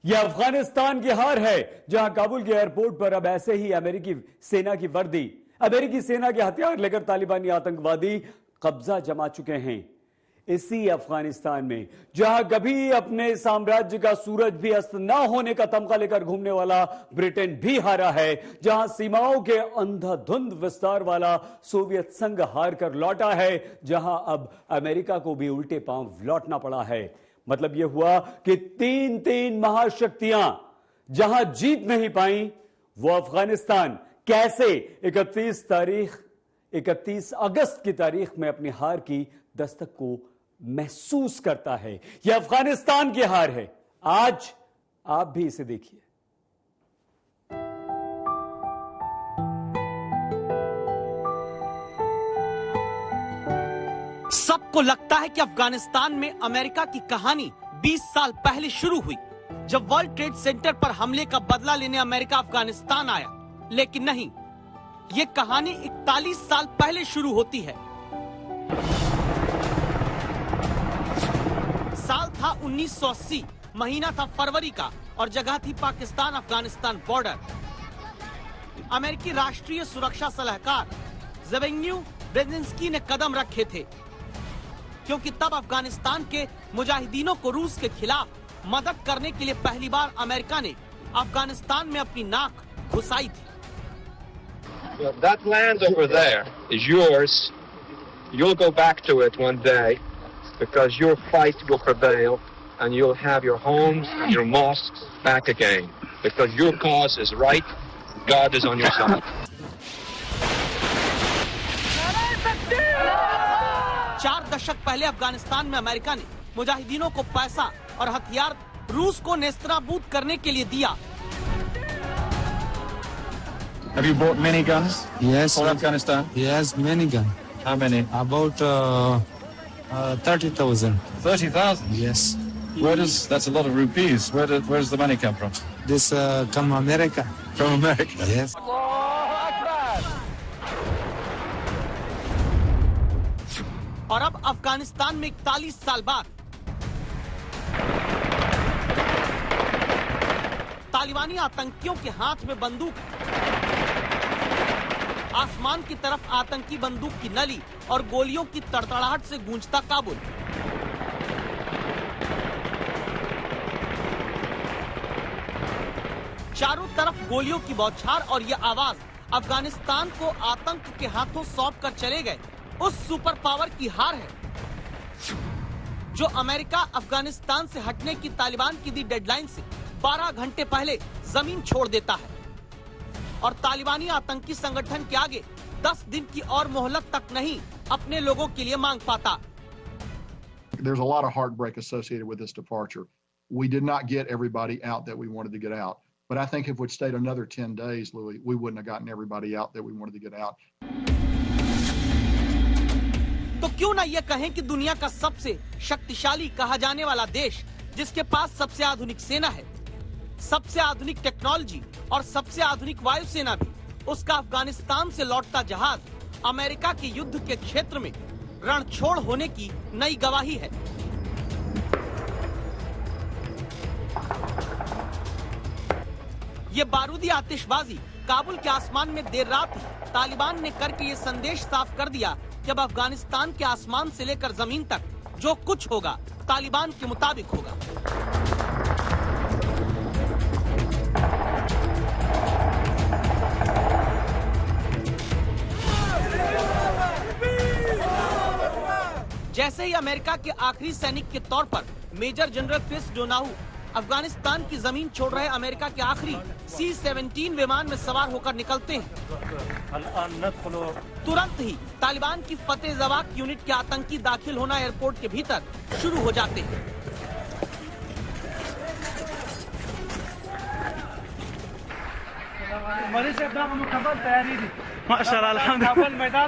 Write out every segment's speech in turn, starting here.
यह अफगानिस्तान की हार है, जहां काबुल के एयरपोर्ट पर अब ऐसे ही अमेरिकी सेना की वर्दी, अमेरिकी सेना के हथियार लेकर तालिबानी आतंकवादी कब्जा जमा चुके हैं। इसी अफगानिस्तान में जहां कभी अपने साम्राज्य का सूरज भी अस्त न होने का तमगा लेकर घूमने वाला ब्रिटेन भी हारा है, जहां सीमाओं के अंधाधुंध विस्तार वाला सोवियत संघ हार कर लौटा है, जहां अब अमेरिका को भी उल्टे पांव लौटना पड़ा है। मतलब यह हुआ कि तीन महाशक्तियां जहां जीत नहीं पाई, वो अफगानिस्तान कैसे 31 अगस्त की तारीख में अपनी हार की दस्तक को महसूस करता है। यह अफगानिस्तान की हार है। आज आप भी इसे देखिए। सबको लगता है कि अफगानिस्तान में अमेरिका की कहानी 20 साल पहले शुरू हुई, जब वर्ल्ड ट्रेड सेंटर पर हमले का बदला लेने अमेरिका अफगानिस्तान आया। लेकिन नहीं, ये कहानी 41 साल पहले शुरू होती है। साल था 1980, महीना था फरवरी का और जगह थी पाकिस्तान अफगानिस्तान बॉर्डर। अमेरिकी राष्ट्रीय सुरक्षा सलाहकार ज़ेबेंग्यू ब्रेजिंस्की ने कदम रखे थे, क्योंकि तब अफगानिस्तान के मुजाहिदीनों को रूस के खिलाफ मदद करने के लिए पहली बार अमेरिका ने अफगानिस्तान में अपनी नाक घुसाई थी। That land over there is yours. You'll go back to it one day because your fight will prevail and you'll have your homes and your mosques back again because your cause is right. God is on your side. 4 दशक पहले अफगानिस्तान में America ने मुजाहिदीनों को पैसा और हथियार रूस को नेस्तनाबूद करने के लिए दिया। Have you bought many guns? Yes. For Afghanistan? Yes, many guns. How many? About 30,000. 30,000? Yes. That's a lot of rupees. Where does the money come from? This come America. From America? Yes. और अब अफगानिस्तान में 41 साल बाद तालिबानी आतंकियों के हाथ में बंदूक, आसमान की तरफ आतंकी बंदूक की नली और गोलियों की तड़तड़ाहट से गूंजता काबुल। चारों तरफ गोलियों की बौछार और यह आवाज अफगानिस्तान को आतंक के हाथों सौंप कर चले गए उस सुपर पावर की हार है, जो अमेरिका अफगानिस्तान से हटने की तालिबान की दी डेडलाइन से 12 घंटे पहले जमीन छोड़ देता है और तालिबानी आतंकी संगठन के आगे 10 दिन की और मोहलत तक नहीं अपने लोगों के लिए मांग पाता। There's a lot of heartbreak associated with this departure. We did not get everybody out that we wanted to get out. But I think if we'd stayed another 10 days, Louis, we wouldn't have gotten everybody out that we wanted to get out. तो क्यों ना ये कहें कि दुनिया का सबसे शक्तिशाली कहा जाने वाला देश, जिसके पास सबसे आधुनिक सेना है, सबसे आधुनिक टेक्नोलॉजी और सबसे आधुनिक वायुसेना भी, उसका अफगानिस्तान से लौटता जहाज अमेरिका के युद्ध के क्षेत्र में रणछोड़ होने की नई गवाही है। ये बारूदी आतिशबाजी काबुल के आसमान में देर रात ही तालिबान ने करके ये संदेश साफ कर दिया कि अब अफगानिस्तान के आसमान से लेकर जमीन तक जो कुछ होगा तालिबान के मुताबिक होगा। जैसे ही अमेरिका के आखिरी सैनिक के तौर पर मेजर जनरल क्रिस डोनाहू अफगानिस्तान की जमीन छोड़ रहे अमेरिका के आखिरी C-17 विमान में सवार होकर निकलते हैं, तुरंत ही तालिबान की फतेह जवाक यूनिट के आतंकी दाखिल होना एयरपोर्ट के भीतर शुरू हो जाते हैं। माशाल्लाह अल्हम्दुलिल्लाह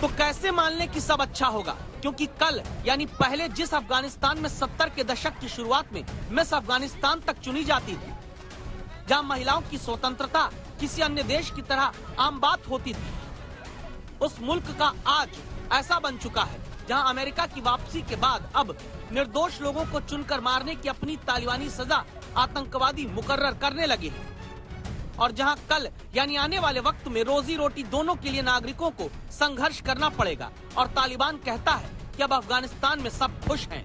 तो कैसे मान लें कि सब अच्छा होगा, क्योंकि कल यानी पहले जिस अफगानिस्तान में 70 के दशक की शुरुआत में मिस अफगानिस्तान तक चुनी जाती थी, जहां महिलाओं की स्वतंत्रता किसी अन्य देश की तरह आम बात होती थी, उस मुल्क का आज ऐसा बन चुका है जहां अमेरिका की वापसी के बाद अब निर्दोष लोगों को चुनकर मारने की अपनी तालिबानी सजा आतंकवादी मुकर्रर करने लगे हैं, और जहां कल यानी आने वाले वक्त में रोजी रोटी दोनों के लिए नागरिकों को संघर्ष करना पड़ेगा, और तालिबान कहता है कि अब अफगानिस्तान में सब खुश हैं।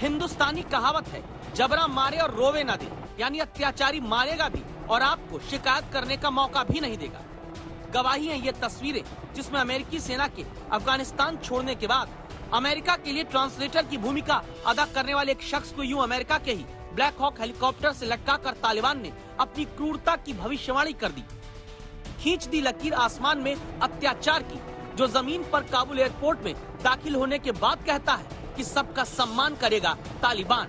हिंदुस्तानी कहावत है, जबरा मारे और रोवे ना दे, यानी अत्याचारी मारेगा भी और आपको शिकायत करने का मौका भी नहीं देगा। गवाही हैं ये तस्वीरें जिसमें अमेरिकी सेना के अफगानिस्तान छोड़ने के बाद अमेरिका के लिए ट्रांसलेटर की भूमिका अदा करने वाले एक शख्स को यूं अमेरिका के ही ब्लैक हॉक हेलीकॉप्टर से लटकाकर तालिबान ने अपनी क्रूरता की भविष्यवाणी कर दी। खींच दी लकीर आसमान में अत्याचार की, जो जमीन पर काबुल एयरपोर्ट में दाखिल होने के बाद कहता है कि सबका सम्मान करेगा तालिबान।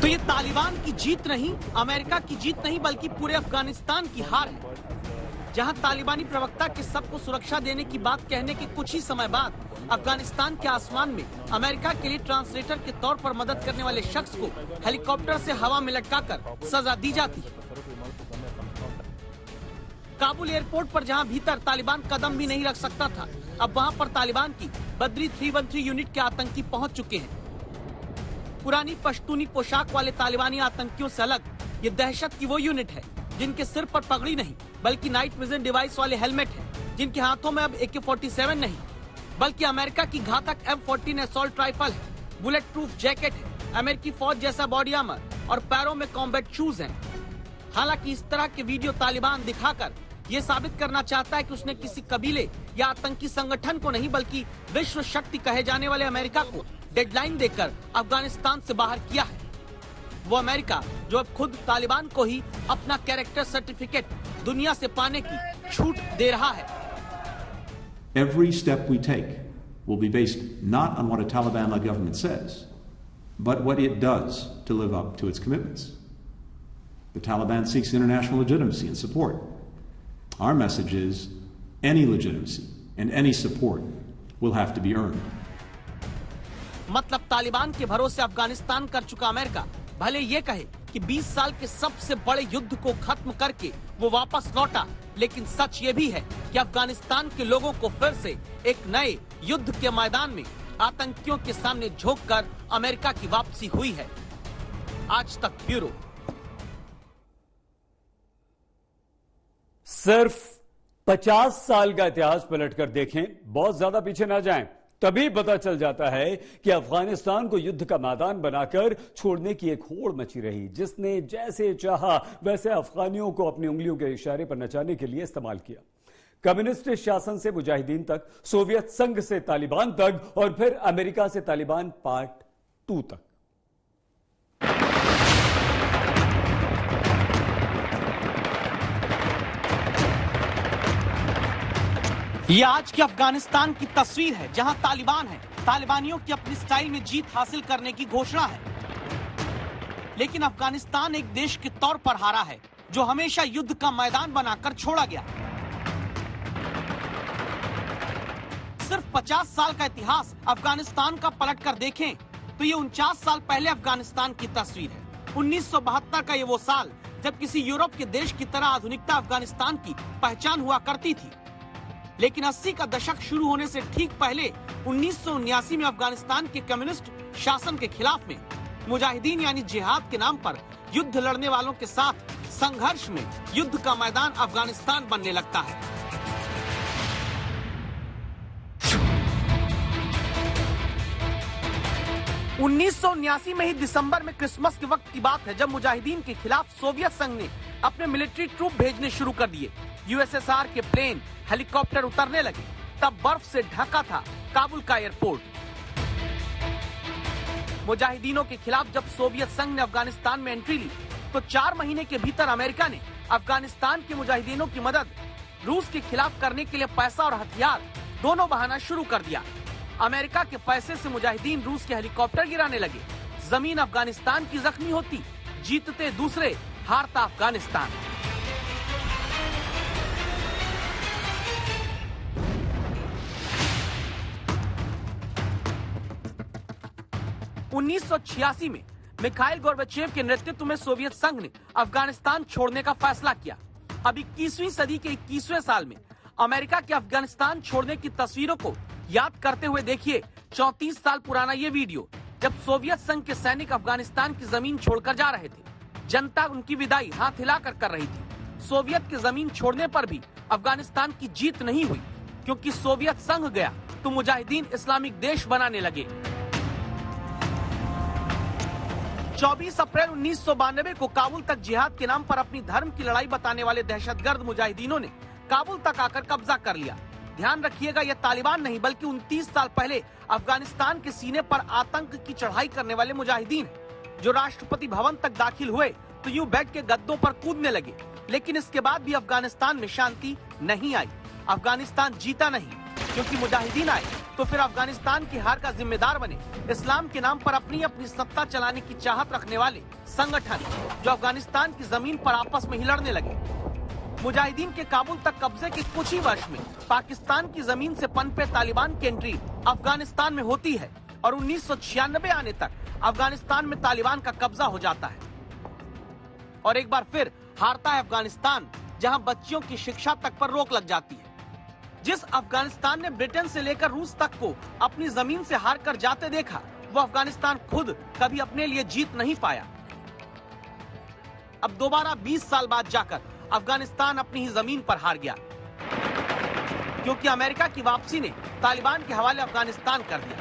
तो ये तालिबान की जीत नहीं, अमेरिका की जीत नहीं, बल्कि पूरे अफगानिस्तान की हार है, जहां तालिबानी प्रवक्ता के सबको सुरक्षा देने की बात कहने के कुछ ही समय बाद अफगानिस्तान के आसमान में अमेरिका के लिए ट्रांसलेटर के तौर पर मदद करने वाले शख्स को हेलीकॉप्टर से हवा में लटकाकर सजा दी जाती है। काबुल एयरपोर्ट पर जहां भीतर तालिबान कदम भी नहीं रख सकता था, अब वहां पर तालिबान की बद्री 313 यूनिट के आतंकी पहुंच चुके हैं। पुरानी पश्तूनी पोशाक वाले तालिबानी आतंकियों से अलग ये दहशत की वो यूनिट है जिनके सिर पर पगड़ी नहीं बल्कि नाइट विजन डिवाइस वाले हेलमेट है, जिनके हाथों में अब AK-47 नहीं बल्कि अमेरिका की घातक M14 असॉल्ट राइफल है, बुलेट प्रूफ जैकेट है, अमेरिकी फौज जैसा बॉडी आर्मर और पैरों में कॉम्बैट शूज हैं। हालांकि इस तरह के वीडियो तालिबान दिखाकर ये साबित करना चाहता है कि उसने किसी कबीले या आतंकी संगठन को नहीं बल्कि विश्व शक्ति कहे जाने वाले अमेरिका को डेडलाइन देकर अफगानिस्तान से बाहर किया है। वो अमेरिका जो अब खुद तालिबान को ही अपना कैरेक्टर सर्टिफिकेट दुनिया से पाने की छूट दे रहा है। Every step we take will be based not on what a Taliban-led government says, but what it does to live up to its commitments. The Taliban seeks international legitimacy and support. Our message is any legitimacy and any support will have to be earned. मतलब तालिबान के भरोसे अफगानिस्तान कर चुका America भले ये कहे कि 20 साल के सबसे बड़े युद्ध को खत्म करके वो वापस लौटा, लेकिन सच ये भी है कि अफगानिस्तान के लोगों को फिर से एक नए युद्ध के मैदान में आतंकियों के सामने झोंककर अमेरिका की वापसी हुई है। आज तक ब्यूरो। सिर्फ 50 साल का इतिहास पलटकर देखें, बहुत ज्यादा पीछे ना जाएं, तभी पता चल जाता है कि अफगानिस्तान को युद्ध का मैदान बनाकर छोड़ने की एक होड़ मची रही, जिसने जैसे चाहा वैसे अफगानियों को अपनी उंगलियों के इशारे पर नचाने के लिए इस्तेमाल किया। कम्युनिस्ट शासन से मुजाहिदीन तक, सोवियत संघ से तालिबान तक और फिर अमेरिका से तालिबान पार्ट 2 तक। ये आज की अफगानिस्तान की तस्वीर है, जहां तालिबान है, तालिबानियों की अपनी स्टाइल में जीत हासिल करने की घोषणा है। लेकिन अफगानिस्तान एक देश के तौर पर हारा है, जो हमेशा युद्ध का मैदान बनाकर छोड़ा गया। सिर्फ 50 साल का इतिहास अफगानिस्तान का पलट कर देखें तो ये 49 साल पहले अफगानिस्तान की तस्वीर है। 1972 का ये वो साल जब किसी यूरोप के देश की तरह आधुनिकता अफगानिस्तान की पहचान हुआ करती थी। लेकिन 80 का दशक शुरू होने से ठीक पहले 1979 में अफगानिस्तान के कम्युनिस्ट शासन के खिलाफ में मुजाहिदीन यानी जिहाद के नाम पर युद्ध लड़ने वालों के साथ संघर्ष में युद्ध का मैदान अफगानिस्तान बनने लगता है। उन्नीस में ही दिसंबर में क्रिसमस के वक्त की बात है, जब मुजाहिदीन के खिलाफ सोवियत संघ ने अपने मिलिट्री ट्रूप भेजने शुरू कर दिए। यूएसएसआर के प्लेन, हेलीकॉप्टर उतरने लगे। तब बर्फ से ढका था काबुल का एयरपोर्ट। मुजाहिदीनों के खिलाफ जब सोवियत संघ ने अफगानिस्तान में एंट्री ली, तो 4 महीने के भीतर अमेरिका ने अफगानिस्तान के मुजाहिदीनों की मदद रूस के खिलाफ करने के लिए पैसा और हथियार दोनों बहाना शुरू कर दिया। अमेरिका के पैसे से मुजाहिदीन रूस के हेलीकॉप्टर गिराने लगे। जमीन अफगानिस्तान की जख्मी होती, जीतते दूसरे, हारता अफगानिस्तान। उन्नीस में मिखाइल गोर्बाचेव के नेतृत्व में सोवियत संघ ने अफगानिस्तान छोड़ने का फैसला किया। अब 21वीं सदी के 21वें साल में अमेरिका के अफगानिस्तान छोड़ने की तस्वीरों को याद करते हुए देखिए 34 साल पुराना ये वीडियो, जब सोवियत संघ के सैनिक अफगानिस्तान की जमीन छोड़कर जा रहे थे। जनता उनकी विदाई हाथ हिलाकर कर रही थी। सोवियत की जमीन छोड़ने पर भी अफगानिस्तान की जीत नहीं हुई, क्योंकि सोवियत संघ गया तो मुजाहिदीन इस्लामिक देश बनाने लगे। 24 अप्रैल 1992 को काबुल तक जिहाद के नाम पर अपनी धर्म की लड़ाई बताने वाले दहशतगर्द मुजाहिदीनों ने काबुल तक आकर कब्जा कर लिया। ध्यान रखिएगा, यह तालिबान नहीं बल्कि 29 साल पहले अफगानिस्तान के सीने पर आतंक की चढ़ाई करने वाले मुजाहिदीन हैं, जो राष्ट्रपति भवन तक दाखिल हुए तो यूं बेड के गद्दों पर कूदने लगे। लेकिन इसके बाद भी अफगानिस्तान में शांति नहीं आई। अफगानिस्तान जीता नहीं, क्योंकि मुजाहिदीन आए तो फिर अफगानिस्तान की हार का जिम्मेदार बने इस्लाम के नाम पर अपनी अपनी सत्ता चलाने की चाहत रखने वाले संगठन, जो अफगानिस्तान की जमीन पर आपस में ही लड़ने लगे। मुजाहिदीन के काबुल तक कब्जे के कुछ ही वर्ष में पाकिस्तान की जमीन से पनपे तालिबान की एंट्री अफगानिस्तान में होती है और 1996 आने तक अफगानिस्तान में तालिबान का कब्जा हो जाता है। और एक बार फिर हारता है अफगानिस्तान, जहां बच्चियों की शिक्षा तक पर रोक लग जाती है। जिस अफगानिस्तान ने ब्रिटेन से लेकर रूस तक को अपनी जमीन से हार कर जाते देखा, वो अफगानिस्तान खुद कभी अपने लिए जीत नहीं पाया। अब दोबारा 20 साल बाद जाकर अफगानिस्तान अपनी ही जमीन पर हार गया, क्योंकि अमेरिका की वापसी ने तालिबान के हवाले अफगानिस्तान कर दिया।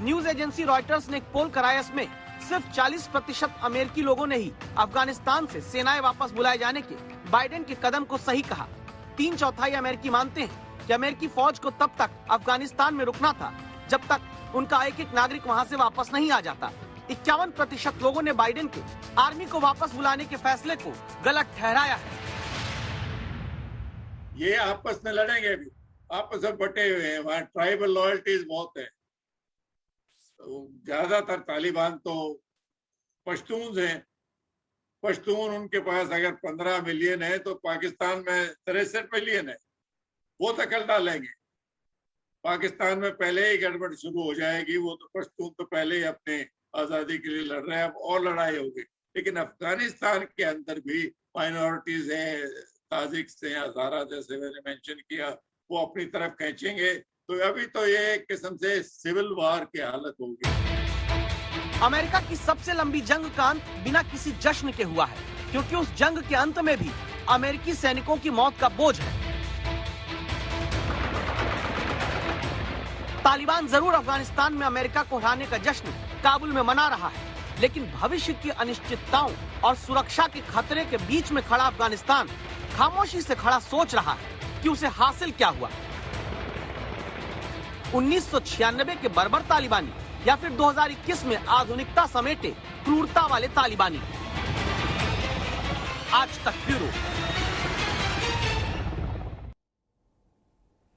न्यूज एजेंसी रॉयटर्स ने एक पोल कराया, इसमें सिर्फ 40% अमेरिकी लोगों ने ही अफगानिस्तान से सेनाएं वापस बुलाए जाने के बाइडेन के कदम को सही कहा। 3/4 अमेरिकी मानते हैं कि अमेरिकी फौज को तब तक अफगानिस्तान में रुकना था जब तक उनका एक एक नागरिक वहां से वापस नहीं आ जाता। 51% लोगों ने बाइडेन के आर्मी को वापस बुलाने के फैसले को गलत ठहराया है। ये आपस में लड़ेंगे, अभी आपस में बटे हुए हैं, वहाँ ट्राइबल लॉयल्टीज बहुत है। ज्यादातर तालिबान तो पश्तून हैं। पश्तून उनके पास अगर 15 मिलियन है तो पाकिस्तान में 63 मिलियन है। वो दखल डालेंगे। पाकिस्तान में पहले ही गड़बड़ शुरू हो जाएगी। वो तो पश्तून तो पहले ही अपने आजादी के लिए लड़ रहे हैं, अब और लड़ाई होगी। लेकिन अफगानिस्तान के अंदर भी माइनॉरिटीज हैं, ताजिक्स हैं, हज़ारा जैसे मैंने मेंशन किया, वो अपनी तरफ खींचेंगे। तो अभी तो ये एक किस्म से सिविल वार की हालत होगी। अमेरिका की सबसे लंबी जंग का अंत बिना किसी जश्न के हुआ है, क्योंकि उस जंग के अंत में भी अमेरिकी सैनिकों की मौत का बोझ है। तालिबान जरूर अफगानिस्तान में अमेरिका को हराने का जश्न काबुल में मना रहा है, लेकिन भविष्य की अनिश्चितताओं और सुरक्षा के खतरे के बीच में खड़ा अफगानिस्तान खामोशी से खड़ा सोच रहा है कि उसे हासिल क्या हुआ। 1996 के बर्बर तालिबानी या फिर 2021 में आधुनिकता समेटे क्रूरता वाले तालिबानी। आज तक ब्यूरो।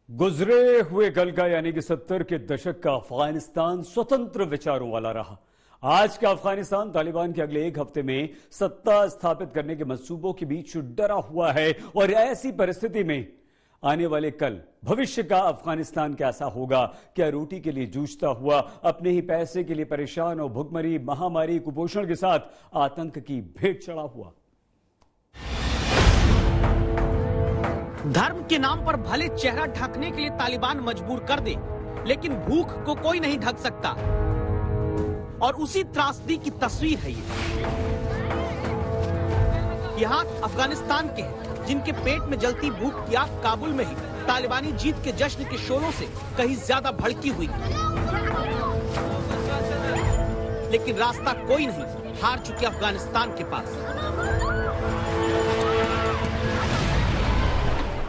गुजरे हुए कल का यानी कि 70 के दशक का अफगानिस्तान स्वतंत्र विचारों वाला रहा। आज का अफगानिस्तान तालिबान के अगले एक हफ्ते में सत्ता स्थापित करने के मंसूबों के बीच डरा हुआ है और ऐसी परिस्थिति में आने वाले कल भविष्य का अफगानिस्तान कैसा होगा? क्या रोटी के लिए जूझता हुआ, अपने ही पैसे के लिए परेशान और भुखमरी, महामारी, कुपोषण के साथ आतंक की भेंट चढ़ा हुआ? धर्म के नाम पर भले चेहरा ढकने के लिए तालिबान मजबूर कर दे, लेकिन भूख को कोई नहीं ढक सकता। और उसी त्रासदी की तस्वीर है ये। ये हाथ अफगानिस्तान के हैं, जिनके पेट में जलती भूख की आग काबुल में ही तालिबानी जीत के जश्न के शोरों से कहीं ज्यादा भड़की हुई। लेकिन रास्ता कोई नहीं, हार चुके अफगानिस्तान के पास।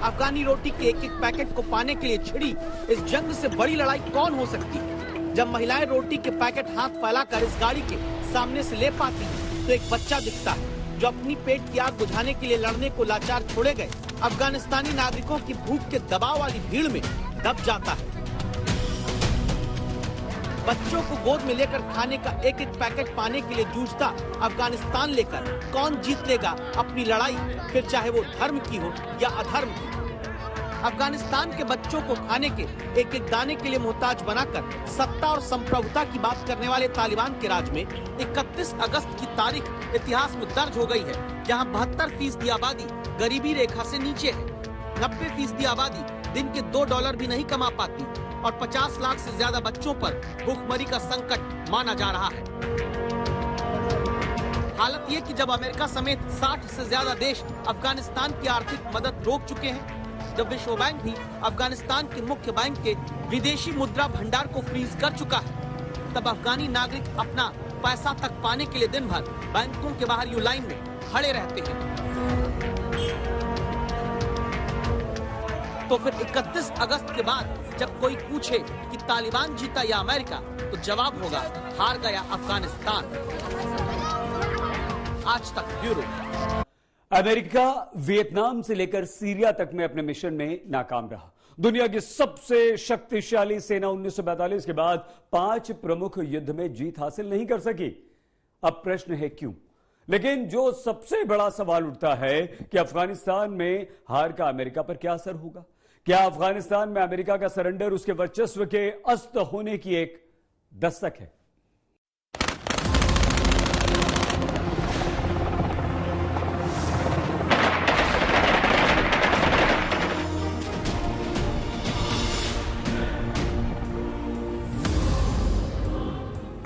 अफगानी रोटी के एक एक पैकेट को पाने के लिए छिड़ी इस जंग से बड़ी लड़ाई कौन हो सकती है। जब महिलाएं रोटी के पैकेट हाथ फैलाकर इस गाड़ी के सामने से ले पाती हैं, तो एक बच्चा दिखता है जो अपनी पेट की आग बुझाने के लिए लड़ने को लाचार छोड़े गए अफगानिस्तानी नागरिकों की भूख के दबाव वाली भीड़ में दब जाता है। बच्चों को गोद में लेकर खाने का एक एक पैकेट पाने के लिए जूझता अफगानिस्तान लेकर कौन जीत लेगा अपनी लड़ाई, फिर चाहे वो धर्म की हो या अधर्म की। अफगानिस्तान के बच्चों को खाने के एक एक दाने के लिए मोहताज बनाकर सत्ता और संप्रभुता की बात करने वाले तालिबान के राज में 31 अगस्त की तारीख इतिहास में दर्ज हो गई है, जहां 72% आबादी गरीबी रेखा से नीचे है। 90% आबादी दिन के $2 भी नहीं कमा पाती और 50 लाख से ज्यादा बच्चों पर भूखमरी का संकट माना जा रहा है। हालत ये कि जब अमेरिका समेत 60 से ज्यादा देश अफगानिस्तान की आर्थिक मदद रोक चुके हैं, जब विश्व बैंक भी अफगानिस्तान के मुख्य बैंक के विदेशी मुद्रा भंडार को फ्रीज कर चुका है, तब अफगानी नागरिक अपना पैसा तक पाने के लिए दिन भर बैंकों के बाहर यूं लाइन में खड़े रहते हैं। तो फिर 31 अगस्त के बाद जब कोई पूछे कि तालिबान जीता या अमेरिका, तो जवाब होगा हार गया अफगानिस्तान। आज तक ब्यूरो। अमेरिका वियतनाम से लेकर सीरिया तक में अपने मिशन में नाकाम रहा। दुनिया की सबसे शक्तिशाली सेना 1942 के बाद 5 प्रमुख युद्ध में जीत हासिल नहीं कर सकी। अब प्रश्न है क्यों? लेकिन जो सबसे बड़ा सवाल उठता है कि अफगानिस्तान में हार का अमेरिका पर क्या असर होगा? क्या अफगानिस्तान में अमेरिका का सरेंडर उसके वर्चस्व के अस्त होने की एक दस्तक है?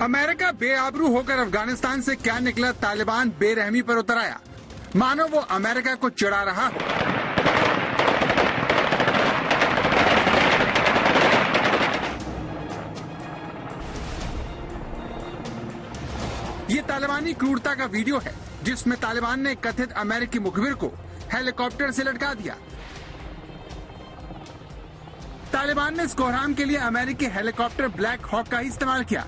अमेरिका बेआबरू होकर अफगानिस्तान से क्या निकला, तालिबान बेरहमी पर उतर आया, मानो वो अमेरिका को चिढ़ा रहा हो। ये तालिबानी क्रूरता का वीडियो है जिसमें तालिबान ने कथित अमेरिकी मुखबिर को हेलीकॉप्टर से लटका दिया। तालिबान ने इस कोहराम के लिए अमेरिकी हेलीकॉप्टर ब्लैक हॉक का ही इस्तेमाल किया,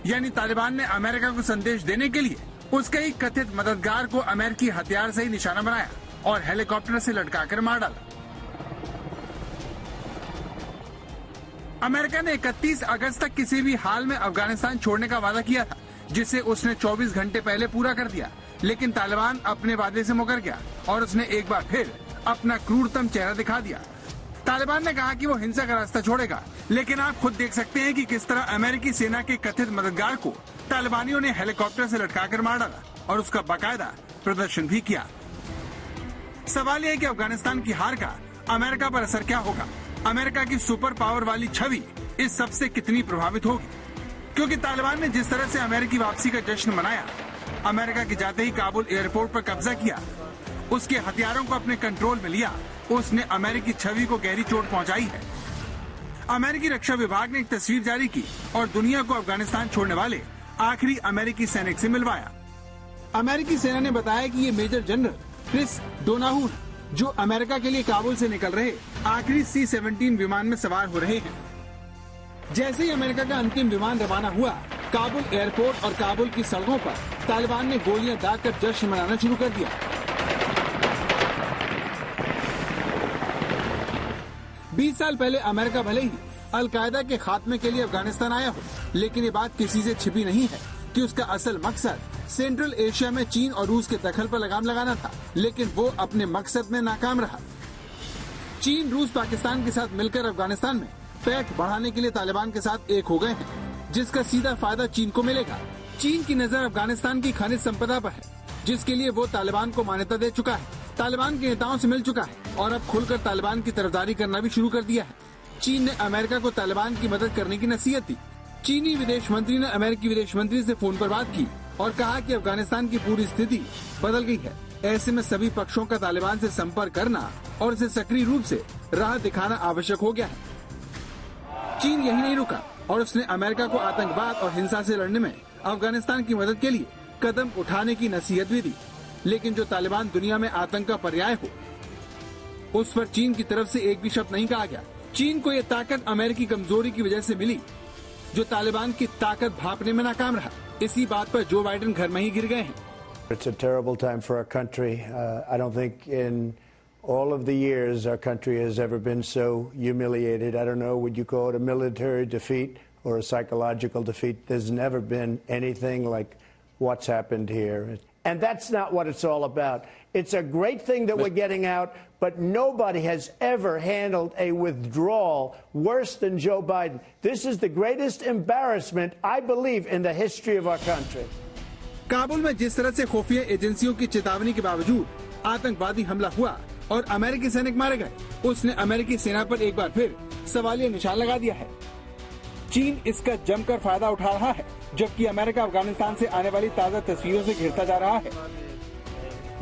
यानी तालिबान ने अमेरिका को संदेश देने के लिए उसके ही कथित मददगार को अमेरिकी हथियार से ही निशाना बनाया और हेलीकॉप्टर से लटकाकर मार डाला। अमेरिका ने 31 अगस्त तक किसी भी हाल में अफगानिस्तान छोड़ने का वादा किया था, जिसे उसने 24 घंटे पहले पूरा कर दिया। लेकिन तालिबान अपने वादे से मुकर गया और उसने एक बार फिर अपना क्रूरतम चेहरा दिखा दिया। तालिबान ने कहा कि वो हिंसा का रास्ता छोड़ेगा, लेकिन आप खुद देख सकते हैं कि किस तरह अमेरिकी सेना के कथित मददगार को तालिबानियों ने हेलीकॉप्टर से लटकाकर मार डाला और उसका बाकायदा प्रदर्शन भी किया। सवाल यह है कि अफगानिस्तान की हार का अमेरिका पर असर क्या होगा? अमेरिका की सुपर पावर वाली छवि इस सबसे कितनी प्रभावित होगी? क्योंकि तालिबान ने जिस तरह से अमेरिकी वापसी का जश्न मनाया, अमेरिका के जाते ही काबुल एयरपोर्ट पर कब्जा किया, उसके हथियारों को अपने कंट्रोल में लिया, उसने अमेरिकी छवि को गहरी चोट पहुंचाई है। अमेरिकी रक्षा विभाग ने एक तस्वीर जारी की और दुनिया को अफगानिस्तान छोड़ने वाले आखिरी अमेरिकी सैनिक से मिलवाया। अमेरिकी सेना ने बताया कि ये मेजर जनरल क्रिस डोनाहू जो अमेरिका के लिए काबुल से निकल रहे आखिरी C-17 विमान में सवार हो रहे हैं। जैसे ही अमेरिका का अंतिम विमान रवाना हुआ, काबुल एयरपोर्ट और काबुल की सड़कों पर तालिबान ने गोलियां दागकर जश्न मनाना शुरू कर दिया। 20 साल पहले अमेरिका भले ही अल-कायदा के खात्मे के लिए अफगानिस्तान आया हो, लेकिन ये बात किसी से छिपी नहीं है कि उसका असल मकसद सेंट्रल एशिया में चीन और रूस के दखल पर लगाम लगाना था, लेकिन वो अपने मकसद में नाकाम रहा। चीन, रूस, पाकिस्तान के साथ मिलकर अफगानिस्तान में पैठ बढ़ाने के लिए तालिबान के साथ एक हो गए हैं, जिसका सीधा फायदा चीन को मिलेगा। चीन की नजर अफगानिस्तान की खनिज संपदा पर है, जिसके लिए वो तालिबान को मान्यता दे चुका है, तालिबान के नेताओं से मिल चुका है और अब खुलकर तालिबान की तरफदारी करना भी शुरू कर दिया है। चीन ने अमेरिका को तालिबान की मदद करने की नसीहत दी। चीनी विदेश मंत्री ने अमेरिकी विदेश मंत्री से फोन पर बात की और कहा कि अफगानिस्तान की पूरी स्थिति बदल गई है। ऐसे में सभी पक्षों का तालिबान से संपर्क करना और इसे सक्रिय रूप से राह दिखाना आवश्यक हो गया है। चीन यही नहीं रुका और उसने अमेरिका को आतंकवाद और हिंसा से लड़ने में अफगानिस्तान की मदद के लिए कदम उठाने की नसीहत भी दी। लेकिन जो तालिबान दुनिया में आतंक का पर्याय हो, उस पर चीन की तरफ से एक भी शब्द नहीं कहा गया। चीन को ये ताकत अमेरिकी कमजोरी की वजह से मिली, जो तालिबान की ताकत भांपने में नाकाम रहा। इसी बात पर जो बाइडेन घर में ही गिर गए हैं। It's a terrible time for our country. I don't think in all of the years our country has ever been so humiliated. I don't know, would you call it a military defeat or a psychological defeat? There's never been anything like what's happened here. And that's not what it's all about. It's a great thing that we're getting out, but nobody has ever handled a withdrawal worse than Joe Biden. This is the greatest embarrassment, I believe, in the history of our country. Kabul में जिस तरह से खुफिया एजेंसियों की चेतावनी के बावजूद आतंकवादी हमला हुआ और अमेरिकी सैनिक मारे गए, उसने अमेरिकी सेना पर एक बार फिर सवालिया निशान लगा दिया है। चीन इसका जमकर फायदा उठा रहा है, जबकि अमेरिका अफगानिस्तान से आने वाली ताज़ा तस्वीरों से घिरता जा रहा है।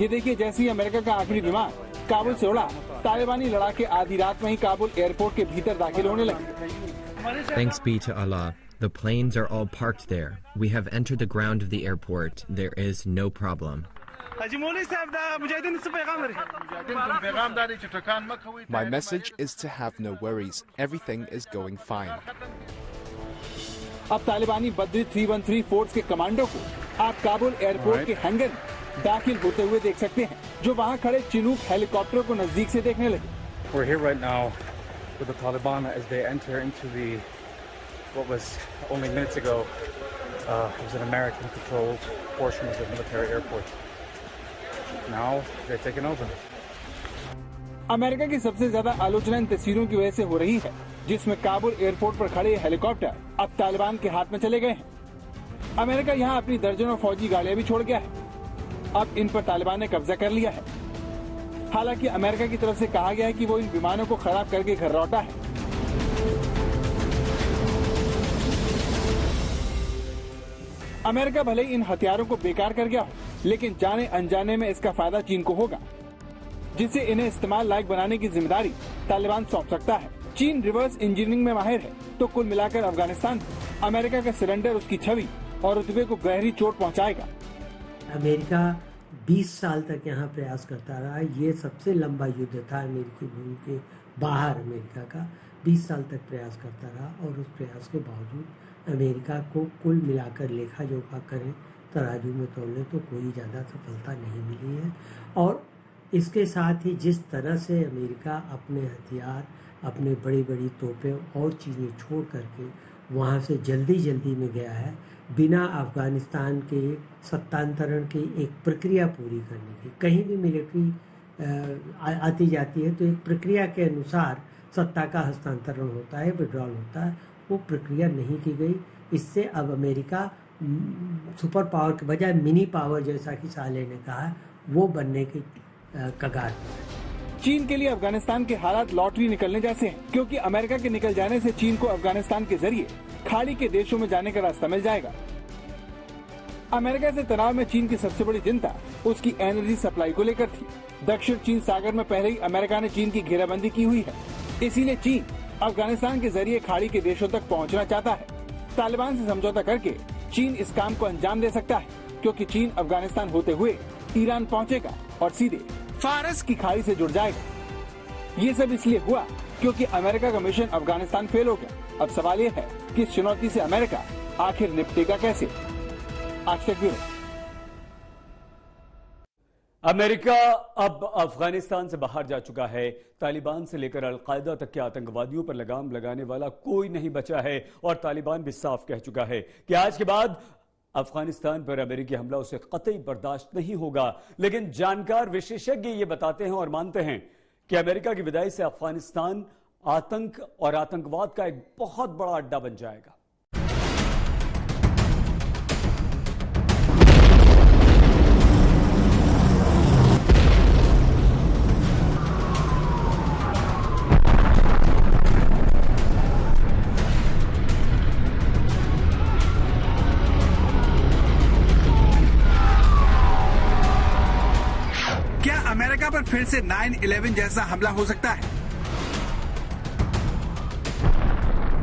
ये देखिए, जैसे ही अमेरिका का आखिरी विमान काबुल से उड़ा, तालिबानी लड़ाके आधी रात में ही काबुल एयरपोर्ट के भीतर दाखिल होने लगे। Thanks be to Allah. The planes are all parked there. We have entered the ground of the airport. There is no problem. My message is to have no worries. Everything is going fine. अब तालिबानी Badri 313 force के commando को आप Kabul airport के hanger में दाखिल होते हुए देख सकते हैं, जो वहां खड़े चिनूक हेलीकॉप्टर को नजदीक से देखने लगे। We're here right now with the Taliban as they enter into the what was only minutes ago was an American-controlled portion of the military airport. Now they're taking over. America की सबसे ज्यादा आलोचना इन तस्वीरों की वजह से हो रही है, जिसमें काबुल एयरपोर्ट पर खड़े हेलीकॉप्टर अब तालिबान के हाथ में चले गए हैं। अमेरिका यहां अपनी दर्जनों फौजी गाड़ियां भी छोड़ गया है। अब इन पर तालिबान ने कब्जा कर लिया है। हालांकि अमेरिका की तरफ से कहा गया है कि वो इन विमानों को खराब करके घर लौटा है। अमेरिका भले ही इन हथियारों को बेकार कर गया हो, लेकिन जाने अनजाने में इसका फायदा चीन को होगा, जिससे इन्हें इस्तेमाल लायक बनाने की जिम्मेदारी तालिबान सौंप सकता है। चीन रिवर्स इंजीनियरिंग में माहिर है, तो कुल मिलाकर अफगानिस्तान अमेरिका का सरेंडर उसकी छवि और रुतबे को गहरी चोट पहुंचाएगा। अमेरिका 20 साल तक यहाँ प्रयास करता रहा। ये सबसे लंबा युद्ध था अमेरिकी भूमि के बाहर। अमेरिका का 20 साल तक प्रयास करता रहा और उस प्रयास के बावजूद अमेरिका को कुल मिलाकर लेखा जोखा करें, तराजू में तोलें तो कोई ज़्यादा सफलता नहीं मिली है। और इसके साथ ही जिस तरह से अमेरिका अपने हथियार, अपने बड़ी बड़ी तोपें और चीज़ें छोड़ करके वहाँ से जल्दी में गया है, बिना अफ़गानिस्तान के सत्तांतरण की एक प्रक्रिया पूरी करने की। कहीं भी मिलिट्री आती जाती है तो एक प्रक्रिया के अनुसार सत्ता का हस्तांतरण होता है, विड्रॉल होता है। वो प्रक्रिया नहीं की गई। इससे अब अमेरिका सुपर पावर के बजाय मिनी पावर, जैसा कि साले ने कहा, वो बनने की कगार पर है। चीन के लिए अफगानिस्तान के हालात लॉटरी निकलने जैसे हैं, क्योंकि अमेरिका के निकल जाने से चीन को अफगानिस्तान के जरिए खाड़ी के देशों में जाने का रास्ता मिल जाएगा। अमेरिका से तनाव में चीन की सबसे बड़ी चिंता उसकी एनर्जी सप्लाई को लेकर थी। दक्षिण चीन सागर में पहले ही अमेरिका ने चीन की घेराबंदी की हुई है, इसीलिए चीन अफगानिस्तान के जरिए खाड़ी के देशों तक पहुंचना चाहता है। तालिबान से समझौता करके चीन इस काम को अंजाम दे सकता है, क्योंकि चीन अफगानिस्तान होते हुए ईरान पहुंचेगा और सीधे फारस की खाड़ी से जुड़ जाएगा। ये सब इसलिए हुआ क्योंकि अमेरिका का मिशन अफगानिस्तान फेल हो गया। अब सवाल ये है कि इस चुनौती से अमेरिका आखिर निपटेगा कैसे। आज तक ब्यूरो। अमेरिका अब अफगानिस्तान से बाहर जा चुका है। तालिबान से लेकर अलकायदा तक के आतंकवादियों पर लगाम लगाने वाला कोई नहीं बचा है और तालिबान भी साफ कह चुका है कि आज के बाद अफगानिस्तान पर अमेरिकी हमला उसे कतई बर्दाश्त नहीं होगा। लेकिन जानकार विशेषज्ञ ये बताते हैं और मानते हैं कि अमेरिका की विदाई से अफगानिस्तान आतंक और आतंकवाद का एक बहुत बड़ा अड्डा बन जाएगा। फिर से 9/11 जैसा हमला हो सकता है?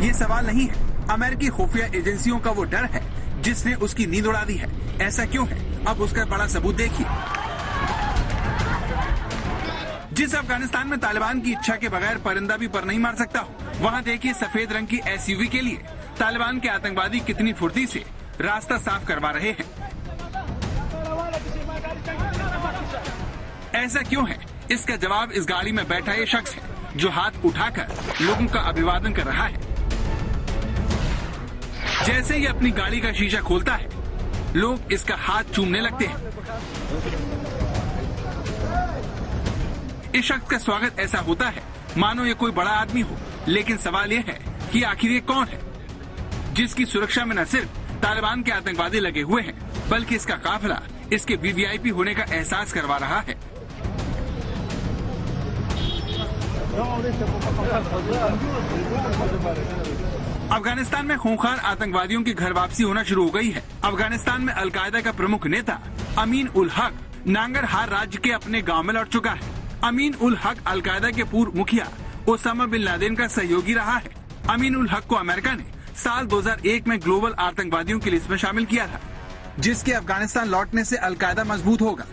ये सवाल नहीं है, अमेरिकी खुफिया एजेंसियों का वो डर है जिसने उसकी नींद उड़ा दी है। ऐसा क्यों है? अब उसका बड़ा सबूत देखिए। जिस अफगानिस्तान में तालिबान की इच्छा के बगैर परिंदा भी पर नहीं मार सकता हो, वहाँ देखिए सफेद रंग की SUV के लिए तालिबान के आतंकवादी कितनी फुर्ती से रास्ता साफ करवा रहे हैं। ऐसा क्यों है? इसका जवाब इस गाड़ी में बैठा ये शख्स है जो हाथ उठाकर लोगों का अभिवादन कर रहा है। जैसे ही अपनी गाड़ी का शीशा खोलता है, लोग इसका हाथ चूमने लगते हैं। इस शख्स का स्वागत ऐसा होता है मानो ये कोई बड़ा आदमी हो, लेकिन सवाल ये है कि आखिर ये कौन है जिसकी सुरक्षा में न सिर्फ तालिबान के आतंकवादी लगे हुए हैं, बल्कि इसका काफिला इसके VVIP होने का एहसास करवा रहा है। अफगानिस्तान में खूंखार आतंकवादियों की घर वापसी होना शुरू हो गई है। अफगानिस्तान में अलकायदा का प्रमुख नेता अमीन उल हक नांगरहार राज्य के अपने गांव में लौट चुका है। अमीन उल हक अलकायदा के पूर्व मुखिया ओसामा बिन लादेन का सहयोगी रहा है। अमीन उल हक को अमेरिका ने साल 2001 में ग्लोबल आतंकवादियों की लिस्ट में शामिल किया था, जिसके अफगानिस्तान लौटने से अलकायदा मजबूत होगा।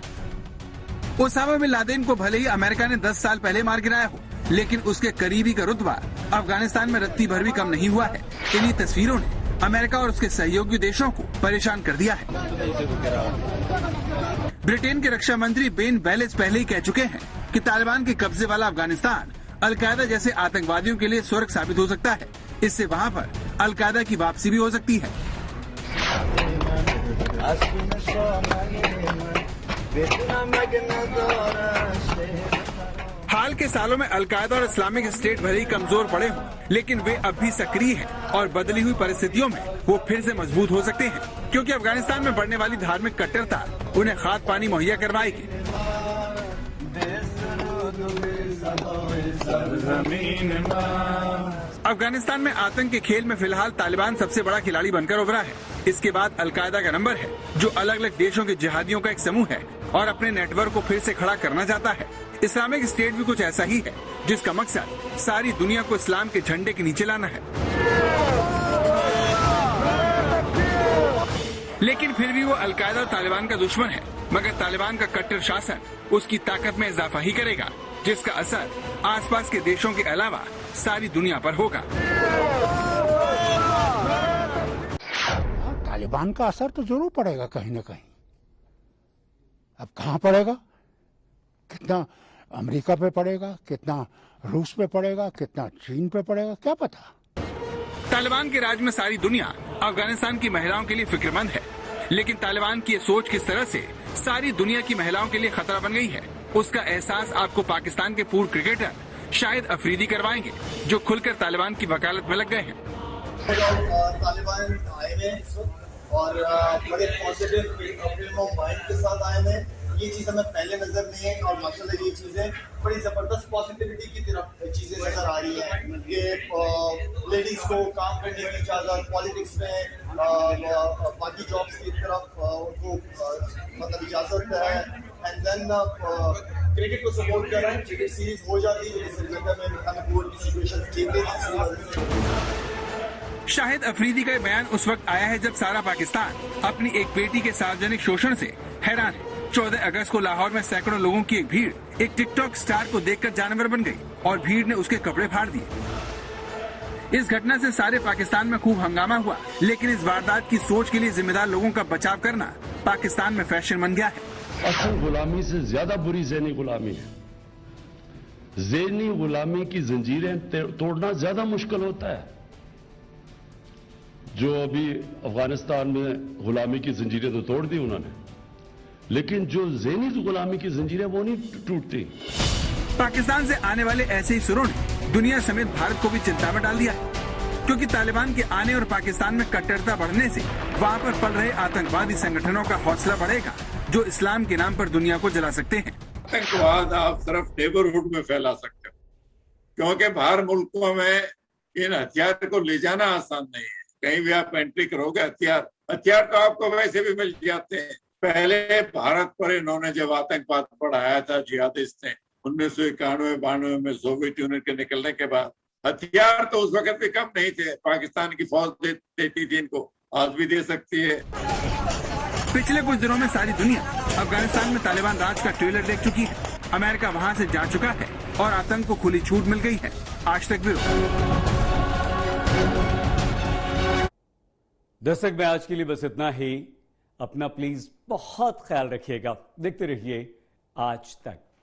ओसामा बिन लादेन को भले ही अमेरिका ने 10 साल पहले मार गिराया हो, लेकिन उसके करीबी का रुतबा अफगानिस्तान में रत्ती भर भी कम नहीं हुआ है। इन्हीं तस्वीरों ने अमेरिका और उसके सहयोगी देशों को परेशान कर दिया है। ब्रिटेन के रक्षा मंत्री बेन वेलेस पहले ही कह चुके हैं कि तालिबान के कब्जे वाला अफगानिस्तान अलकायदा जैसे आतंकवादियों के लिए स्वर्ग साबित हो सकता है। इससे वहाँ पर अलकायदा की वापसी भी हो सकती है। हाल के सालों में अलकायदा और इस्लामिक स्टेट भले ही कमजोर पड़े हों, लेकिन वे अब भी सक्रिय हैं और बदली हुई परिस्थितियों में वो फिर से मजबूत हो सकते हैं, क्योंकि अफगानिस्तान में बढ़ने वाली धार्मिक कट्टरता उन्हें खाद पानी मुहैया करवाएगी। अफगानिस्तान में आतंक के खेल में फिलहाल तालिबान सबसे बड़ा खिलाड़ी बनकर उभरा है। इसके बाद अलकायदा का नंबर है, जो अलग अलग देशों के जिहादियों का एक समूह है और अपने नेटवर्क को फिर से खड़ा करना चाहता है। इस्लामिक स्टेट भी कुछ ऐसा ही है, जिसका मकसद सारी दुनिया को इस्लाम के झंडे के नीचे लाना है। लेकिन फिर भी वो अलकायदा और तालिबान का दुश्मन है, मगर तालिबान का कट्टर शासन उसकी ताकत में इजाफा ही करेगा, जिसका असर आसपास के देशों के अलावा सारी दुनिया पर होगा। तालिबान का असर तो जरूर पड़ेगा कहीं न कहीं। अब कहाँ पड़ेगा? कितना अमेरिका पे पड़ेगा, कितना रूस पे पड़ेगा, कितना चीन पे पड़ेगा, क्या पता। तालिबान के राज में सारी दुनिया अफगानिस्तान की महिलाओं के लिए फिक्रमंद है, लेकिन तालिबान की ये सोच किस तरह से सारी दुनिया की महिलाओं के लिए खतरा बन गई है, उसका एहसास आपको पाकिस्तान के पूर्व क्रिकेटर शाहिद अफरीदी करवाएंगे, जो खुलकर तालिबान की वकालत में लग गए हैं। तालिबान आए हैं और बड़े पॉजिटिव फ्रेम ऑफ माइंड के साथ आए हैं। ये चीज हमें पहले नजर नहीं है और माशाल्लाह ये चीजें बड़ी जबरदस्त पॉजिटिविटी की तरफ चीजें नजर आ रही हैं। ये लेडीज को काम करने की इजाजत, पॉलिटिक्स में बाकी जॉब्स की तरफ उनको मतलब इजाजत है। एंड देन क्रिकेट को सपोर्ट कर रहे हैं। क्रिकेट सीरीज हो जाती है, श्रीलंका में मणिपुर की सिचुएशन ठीक है। शाहिद अफरीदी का बयान उस वक्त आया है जब सारा पाकिस्तान अपनी एक बेटी के सार्वजनिक शोषण से हैरान है। 14 अगस्त को लाहौर में सैकड़ों लोगों की एक भीड़ एक टिकटॉक स्टार को देखकर जानवर बन गई और भीड़ ने उसके कपड़े फाड़ दिए। इस घटना से सारे पाकिस्तान में खूब हंगामा हुआ, लेकिन इस वारदात की सोच के लिए जिम्मेदार लोगों का बचाव करना पाकिस्तान में फैशन बन गया है। असल गुलामी से ज्यादा बुरी ज़हनी गुलामी है। ज़हनी गुलामी की जंजीरें तोड़ना ज्यादा मुश्किल होता है। जो अभी अफगानिस्तान में गुलामी की जंजीरें तो तोड़ दी उन्होंने, लेकिन जो ज़हनी गुलामी की जंजीरें वो नहीं टूटती। पाकिस्तान से आने वाले ऐसे ही सुरों ने दुनिया समेत भारत को भी चिंता में डाल दिया है, क्योंकि तालिबान के आने और पाकिस्तान में कट्टरता बढ़ने से वहाँ पर पल रहे आतंकवादी संगठनों का हौसला बढ़ेगा, जो इस्लाम के नाम पर दुनिया को जला सकते हैं। आतंकवाद आप सिर्फ नेबरहुड में फैला सकते हो, क्योंकि बाहर मुल्कों में इन हथियार को ले जाना आसान नहीं है। कहीं भी आप एंट्री करोगे, हथियार तो आपको वैसे भी मिल जाते हैं। पहले भारत पर इन्होंने जब आतंकवाद बढ़ाया था जिहादिस्ट ने 1991-92 में सोवियत यूनियन के निकलने के बाद, हथियार तो उस वक्त भी कम नहीं थे। पाकिस्तान की फौज देती थी इनको, आज भी दे सकती है। पिछले कुछ दिनों में सारी दुनिया अफगानिस्तान में तालिबान राज का ट्रेलर देख चुकी है। अमेरिका वहां से जा चुका है और आतंक को खुली छूट मिल गई है। आज तक ब्यूरो। दर्शक में आज के लिए बस इतना ही। अपना प्लीज बहुत ख्याल रखिएगा। देखते रहिए आज तक।